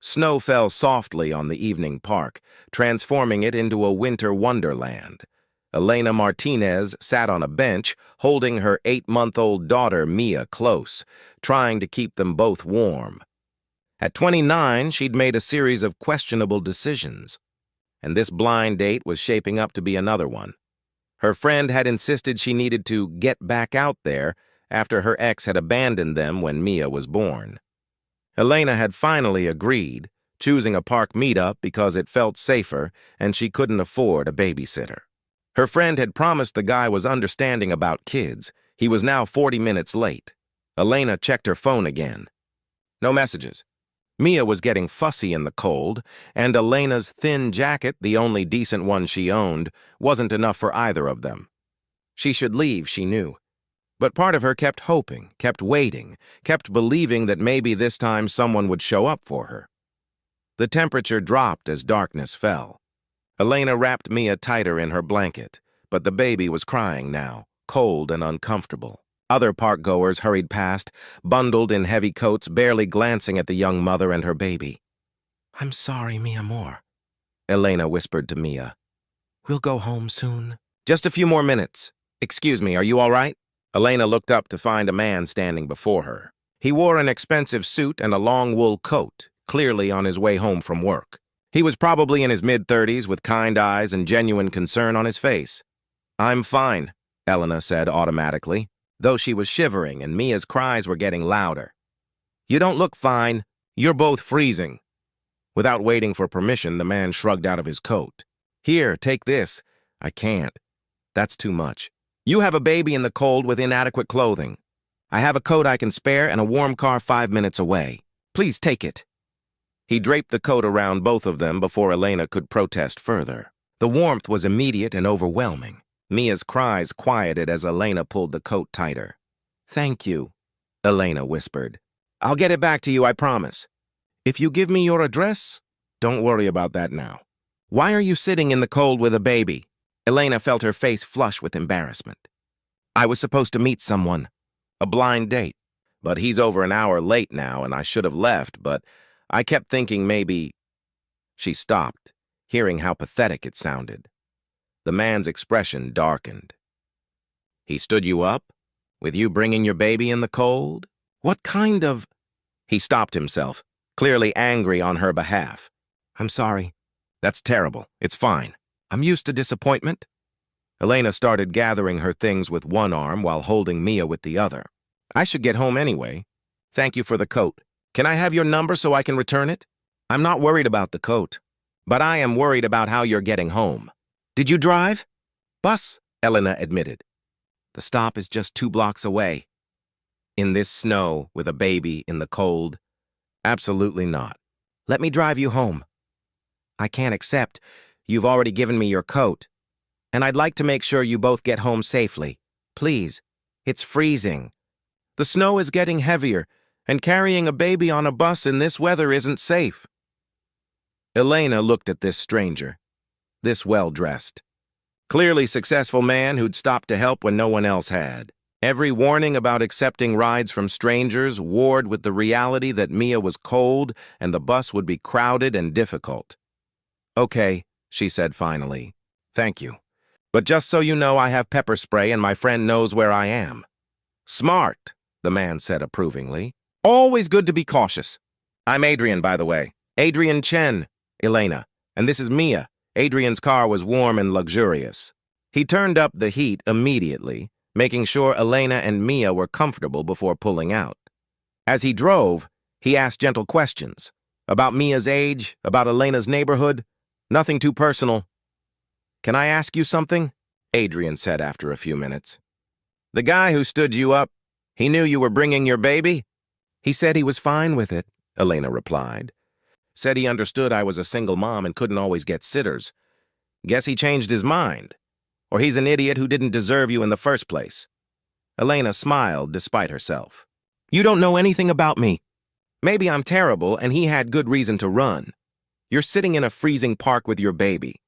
Snow fell softly on the evening park, transforming it into a winter wonderland. Elena Martinez sat on a bench, holding her 8-month-old daughter Mia close, trying to keep them both warm. At 29, she'd made a series of questionable decisions, and this blind date was shaping up to be another one. Her friend had insisted she needed to get back out there after her ex had abandoned them when Mia was born. Elena had finally agreed, choosing a park meetup because it felt safer and she couldn't afford a babysitter. Her friend had promised the guy was understanding about kids. He was now 40 minutes late. Elena checked her phone again. No messages. Mia was getting fussy in the cold, and Elena's thin jacket, the only decent one she owned, wasn't enough for either of them. She should leave, she knew. But part of her kept hoping, kept waiting, kept believing that maybe this time someone would show up for her. The temperature dropped as darkness fell. Elena wrapped Mia tighter in her blanket, but the baby was crying now, cold and uncomfortable. Other park-goers hurried past, bundled in heavy coats, barely glancing at the young mother and her baby. "I'm sorry, mi amor," Elena whispered to Mia. "We'll go home soon." "Just a few more minutes. Excuse me, are you all right?" Elena looked up to find a man standing before her. He wore an expensive suit and a long wool coat, clearly on his way home from work. He was probably in his mid-30s with kind eyes and genuine concern on his face. "I'm fine," Elena said automatically, though she was shivering and Mia's cries were getting louder. "You don't look fine. You're both freezing." Without waiting for permission, the man shrugged out of his coat. "Here, take this." "I can't. That's too much. You have a baby in the cold with inadequate clothing. I have a coat I can spare and a warm car 5 minutes away. Please take it." He draped the coat around both of them before Elena could protest further. The warmth was immediate and overwhelming. Mia's cries quieted as Elena pulled the coat tighter. "Thank you," Elena whispered. "I'll get it back to you, I promise. If you give me your address, don't worry about that now. Why are you sitting in the cold with a baby?" Elena felt her face flush with embarrassment. "I was supposed to meet someone. A blind date. But he's over an hour late now, and I should have left, but I kept thinking maybe—" She stopped, hearing how pathetic it sounded. The man's expression darkened. "He stood you up? With you bringing your baby in the cold? What kind of—" He stopped himself, clearly angry on her behalf. "I'm sorry. That's terrible. It's fine. I'm used to disappointment." Elena started gathering her things with one arm while holding Mia with the other. "I should get home anyway. Thank you for the coat. Can I have your number so I can return it? I'm not worried about the coat, but I am worried about how you're getting home." "Did you drive?" "Bus," Elena admitted. "The stop is just 2 blocks away." "In this snow, with a baby, in the cold?" "Absolutely not." "Let me drive you home." "I can't accept. You've already given me your coat. And I'd like to make sure you both get home safely. Please. It's freezing. The snow is getting heavier, and carrying a baby on a bus in this weather isn't safe." Elena looked at this stranger, this well-dressed, clearly successful man who'd stopped to help when no one else had. Every warning about accepting rides from strangers warred with the reality that Mia was cold and the bus would be crowded and difficult. "Okay," she said finally. "Thank you. But just so you know, I have pepper spray and my friend knows where I am." "Smart," the man said approvingly. "Always good to be cautious. I'm Adrian, by the way. Adrian Chen, Elena. And this is Mia." Adrian's car was warm and luxurious. He turned up the heat immediately, making sure Elena and Mia were comfortable before pulling out. As he drove, he asked gentle questions. About Mia's age, about Elena's neighborhood. Nothing too personal. "Can I ask you something?" Adrian said after a few minutes. "The guy who stood you up, he knew you were bringing your baby?" "He said he was fine with it," Elena replied. "Said he understood I was a single mom and couldn't always get sitters. Guess he changed his mind. Or he's an idiot who didn't deserve you in the first place." Elena smiled despite herself. "You don't know anything about me. Maybe I'm terrible and he had good reason to run. You're sitting in a freezing park with your baby,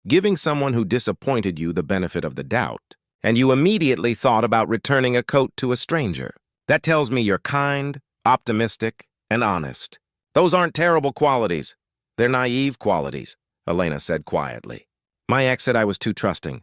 giving someone who disappointed you the benefit of the doubt, and you immediately thought about returning a coat to a stranger. That tells me you're kind, optimistic, and honest. Those aren't terrible qualities. They're naive qualities, Elena said quietly. My ex said I was too trusting.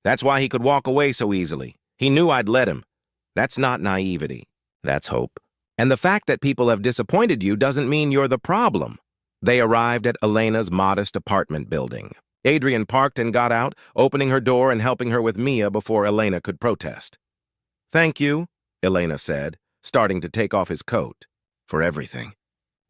That's why he could walk away so easily. He knew I'd let him. That's not naivety. That's hope. And the fact that people have disappointed you doesn't mean you're the problem. They arrived at Elena's modest apartment building. Adrian parked and got out, opening her door and helping her with Mia before Elena could protest. Thank you, Elena said, starting to take off his coat. For everything.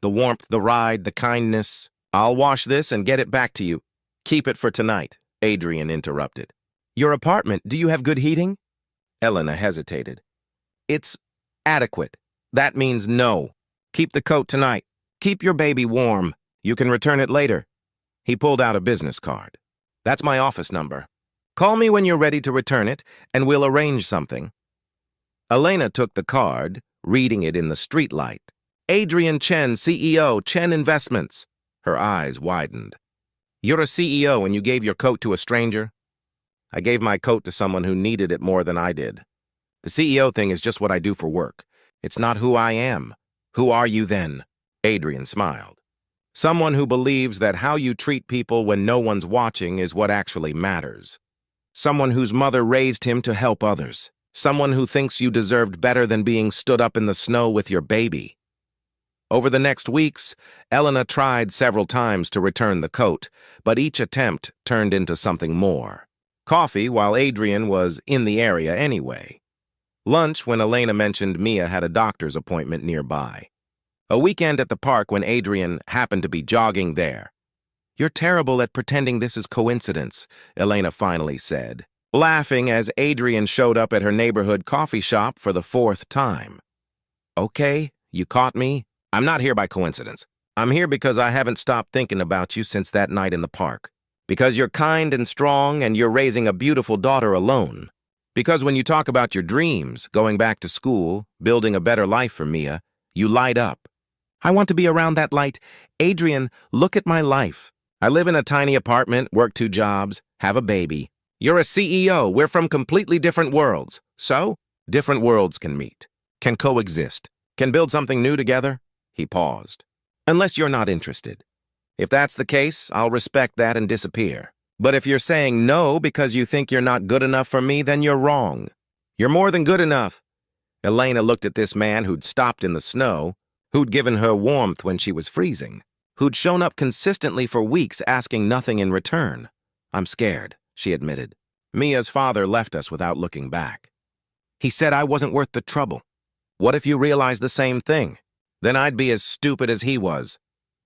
The warmth, the ride, the kindness. I'll wash this and get it back to you. Keep it for tonight, Adrian interrupted. Your apartment, do you have good heating? Elena hesitated. It's adequate. That means no. Keep the coat tonight. Keep your baby warm. You can return it later. He pulled out a business card. That's my office number. Call me when you're ready to return it, and we'll arrange something. Elena took the card, reading it in the streetlight. Adrian Chen, CEO, Chen Investments. Her eyes widened. You're a CEO and you gave your coat to a stranger? I gave my coat to someone who needed it more than I did. The CEO thing is just what I do for work. It's not who I am. Who are you then? Adrian smiled. Someone who believes that how you treat people when no one's watching is what actually matters. Someone whose mother raised him to help others. Someone who thinks you deserved better than being stood up in the snow with your baby. Over the next weeks, Elena tried several times to return the coat, but each attempt turned into something more. Coffee while Adrian was in the area anyway. Lunch when Elena mentioned Mia had a doctor's appointment nearby. A weekend at the park when Adrian happened to be jogging there. You're terrible at pretending this is coincidence, Elena finally said, laughing as Adrian showed up at her neighborhood coffee shop for the 4th time. Okay, you caught me. I'm not here by coincidence. I'm here because I haven't stopped thinking about you since that night in the park. Because you're kind and strong and you're raising a beautiful daughter alone. Because when you talk about your dreams, going back to school, building a better life for Mia, you light up. I want to be around that light. Adrian, look at my life. I live in a tiny apartment, work 2 jobs, have a baby. You're a CEO. We're from completely different worlds. So, different worlds can meet, can coexist, can build something new together. He paused. Unless you're not interested. If that's the case, I'll respect that and disappear. But if you're saying no because you think you're not good enough for me, then you're wrong. You're more than good enough. Elena looked at this man who'd stopped in the snow, who'd given her warmth when she was freezing, who'd shown up consistently for weeks asking nothing in return. I'm scared, she admitted. Mia's father left us without looking back. He said I wasn't worth the trouble. What if you realized the same thing? Then I'd be as stupid as he was.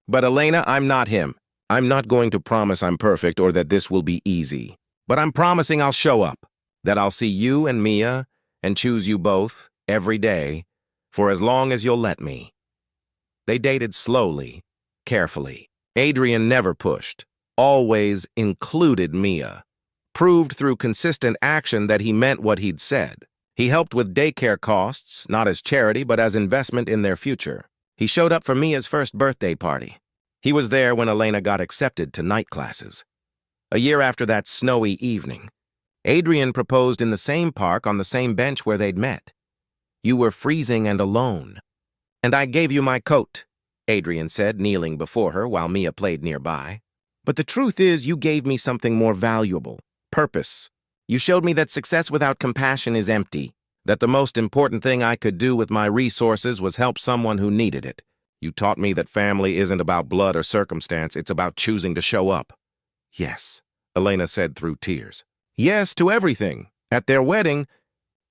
But Elena, I'm not him. I'm not going to promise I'm perfect or that this will be easy. But I'm promising I'll show up, that I'll see you and Mia and choose you both every day for as long as you'll let me. They dated slowly, carefully. Adrian never pushed, always included Mia, proved through consistent action that he meant what he'd said. He helped with daycare costs, not as charity, but as investment in their future. He showed up for Mia's first birthday party. He was there when Elena got accepted to night classes. A year after that snowy evening, Adrian proposed in the same park on the same bench where they'd met. You were freezing and alone. And I gave you my coat, Adrian said, kneeling before her while Mia played nearby. But the truth is, you gave me something more valuable, purpose. You showed me that success without compassion is empty, that the most important thing I could do with my resources was help someone who needed it. You taught me that family isn't about blood or circumstance, it's about choosing to show up. Yes, Elena said through tears. Yes to everything. At their wedding,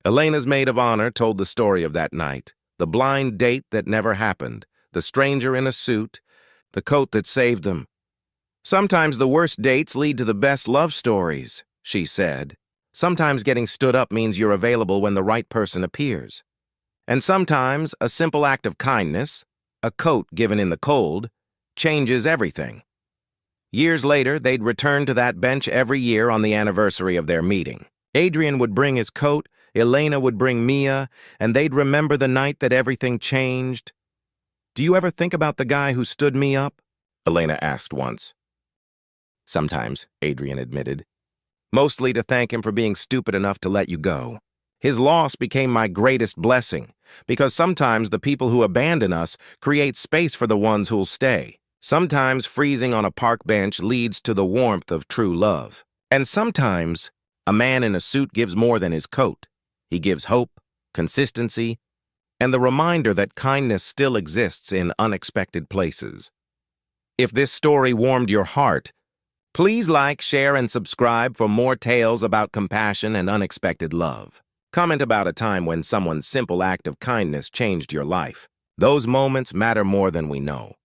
Elena's maid of honor told the story of that night, the blind date that never happened, the stranger in a suit, the coat that saved them. Sometimes the worst dates lead to the best love stories, she said. Sometimes getting stood up means you're available when the right person appears. And sometimes a simple act of kindness, a coat given in the cold, changes everything. Years later, they'd return to that bench every year on the anniversary of their meeting. Adrian would bring his coat, Elena would bring Mia, and they'd remember the night that everything changed. Do you ever think about the guy who stood me up? Elena asked once. Sometimes, Adrian admitted. Mostly to thank him for being stupid enough to let you go. His loss became my greatest blessing, because sometimes the people who abandon us create space for the ones who'll stay. Sometimes freezing on a park bench leads to the warmth of true love. And sometimes a man in a suit gives more than his coat. He gives hope, consistency, and the reminder that kindness still exists in unexpected places. If this story warmed your heart, please like, share, and subscribe for more tales about compassion and unexpected love. Comment about a time when someone's simple act of kindness changed your life. Those moments matter more than we know.